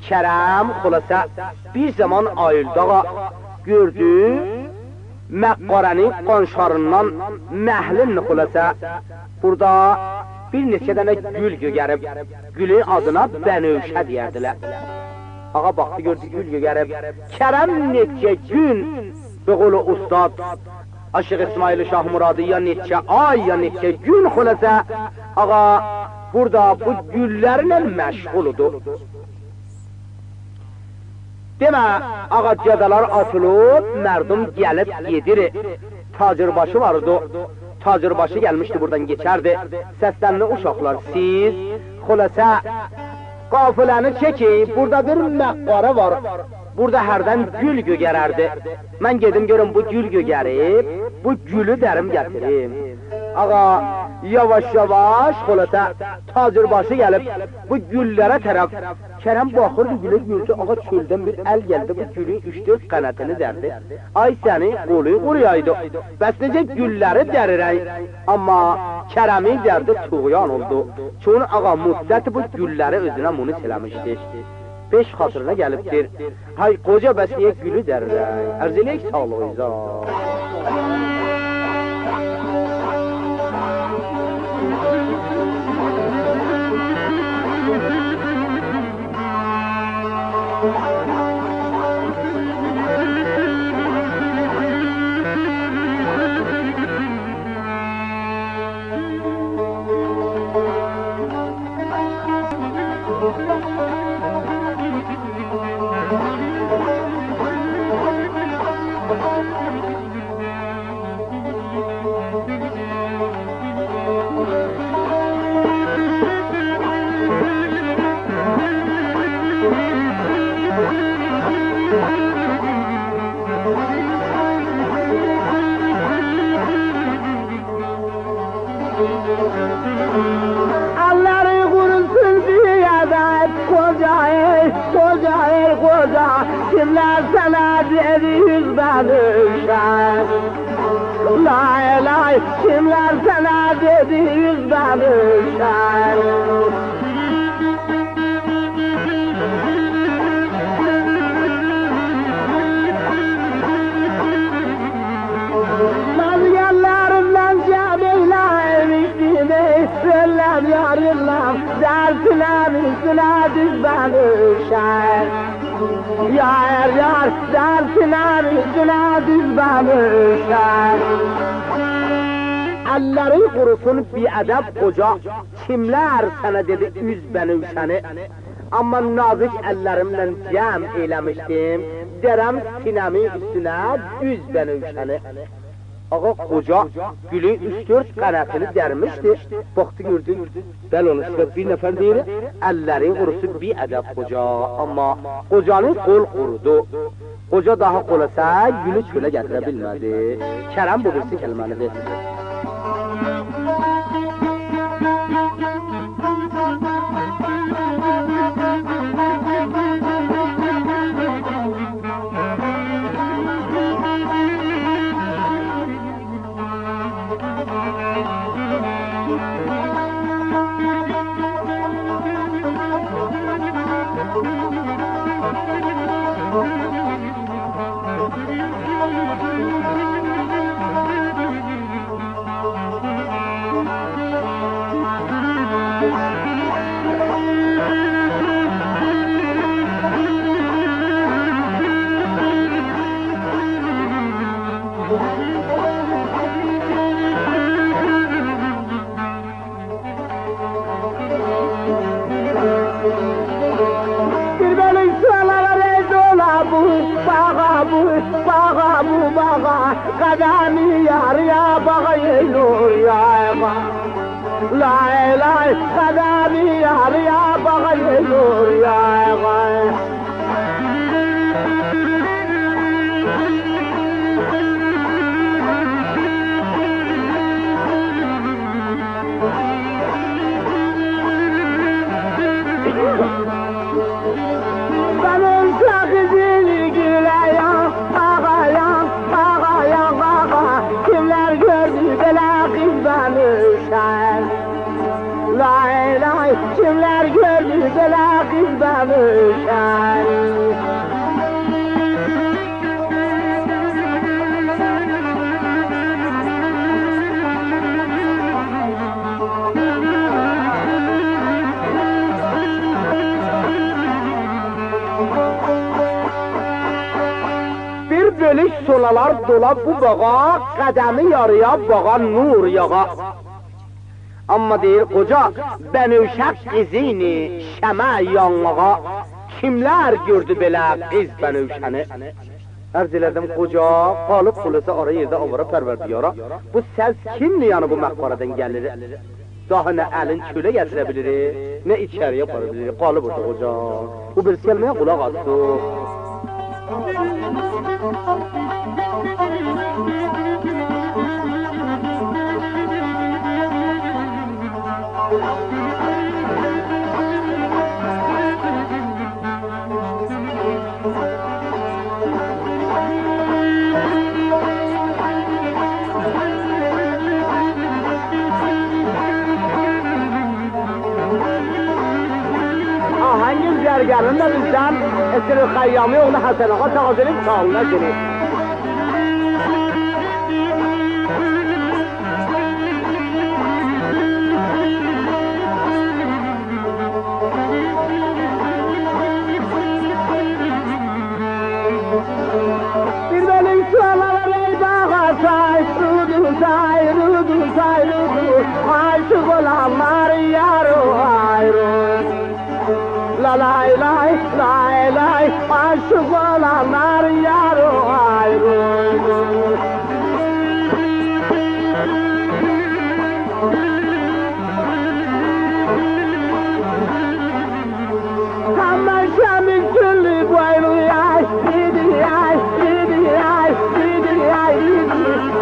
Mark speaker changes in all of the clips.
Speaker 1: Kerem xulasa bir zaman ayıldı ağa, gördü Məqqarənin qonşarından məhlin xulasa. Burada bir neçə dənə gül gögərib, gülün adına Bənövşə deyərdilər. Ağa baxdı, gördü gül gögərib. Kerem neçə gün, be qolu ustad Aşıq İsmail Şah Muradı ya neçə ay ya neçə gün xulasa ağa burada bu güllərlə məşğuludur. Demə, ağa cədalar atılıb, mərdum gəlib gedir. Tacirbaşı vardı, tacirbaşı gəlmişdi, buradan geçərdi. Səslənli uşaqlar, siz xulasa qafiləni çəkin, burada bir məqqarə var. Burada hərdən gül gögərərdi. Mən gedim görüm bu gül gögərib, bu gülü dərim gətirim. Ağa, yavaş yavaş xulasa tacirbaşı gəlib bu güllərə tərəf. Kerem baxırdı gülə, gördü ağa çöldən bir əl gəldi, bu gülün 3-4 qanətini dərdi. Ay səni qolu quruyaydı, bəs necə gülləri dərirək. Amma Kerem'in dərdi tuğyan oldu. Çünkü ağa müddət bu gülləri özünə munis eləmişdi. 5 xatırına gəlibdir. Hay qoca bəs niyə gülü dərirək? Ərz eləyək sağlığınıza.
Speaker 2: Kimler sana dedi yüzden üşen Lay lay kimler sana dedi yüzden üşen Mazgerlerimden cemileymiştimi Sellem yarıllam dersine üstüne düzden üşen Yar yar dersine üstüne düzden üşen
Speaker 1: Ellerin kurusun bir edep koca, kimler sana dedi üz Bənövşəni. Amma nazik ellerimle cem eylemiştim, derem sinemin üstüne üz Bənövşəni. Ağa koca gülün 3-4 qanətini dərmişdi. Baxdı gördü, bəl onu sıfat bir nəfər deyir, ellerin kurusu bir edep koca. Amma kocanın kol kurudu. Koca daha kolasa gülü çölə gətirə bilmədi. Kerem bu birisi kəlməlidir.
Speaker 2: Kadami yar ya bağayılır ya Lay lay kadami yar ya bağayılır ya Benim sakızını güleyen ağayan Kimler gördü bela kız Bənövşən Lay lay kimler gördü bela kız Bənövşən
Speaker 1: bölük solalar dola bu bağa, qədəmi yarıya bağa nur yağa. Amma deyir qoca, bənövşək qizini şəmə yanlığa, kimlər gördü belə qiz bənövşəni? Ərz elədim qoca, qalıb xulusa ara yerdə avara pərverdiyara, bu səs kimdir yəni bu məqbaradan gəlir? Daha nə əlin kölə gətirə bilir, nə içəriyə apara bilir, qalıb orada qoca. Bu bir kəlməyə qulaq asdı. Ahangin zərgərin də bizdən Esir-i Xəyyami oğlu Həsən Ağa Tağazinin sağlığına girir. Bir bölük sualalar ey bağa say, rudu say, rudu say, rudu. Aşık olanlar yarı ayrı. La lay lay lay lay, aşık olanlar yarı ayrı. Hemen şemin küllü boylu yay, gidi yay, gidi yay, gidi yay,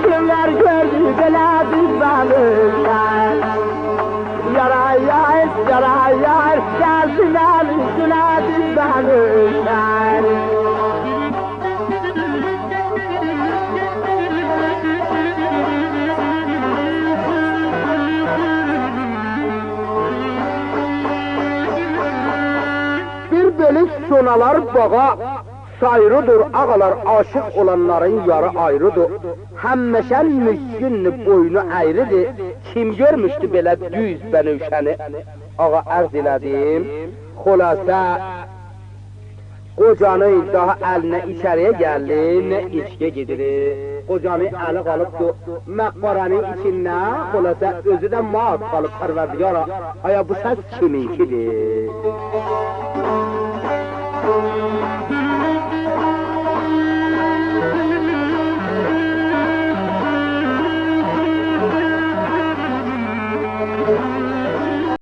Speaker 1: kimler gördü bela bizbanırlar. Yaray yay, yaray yay, gelsinler üstüne bizbanırlar. Bir bölük sonalar bağa, sayrıdır ağalar, aşık olanların yarı ayrıdır. Həmməşən müşkün boynu ayrıdır, kim görmüşdü belə düz bənövşəni? Ağa ərz elədim, xülasə qocanı daha əlinə içəriyə gəldi, nə içkiyə gedir. Qocanı əli qalıbdı, məqbaranın içində, xülasə özü də mat qalıb pərverdiyara. Aya bu səs kiminkidir?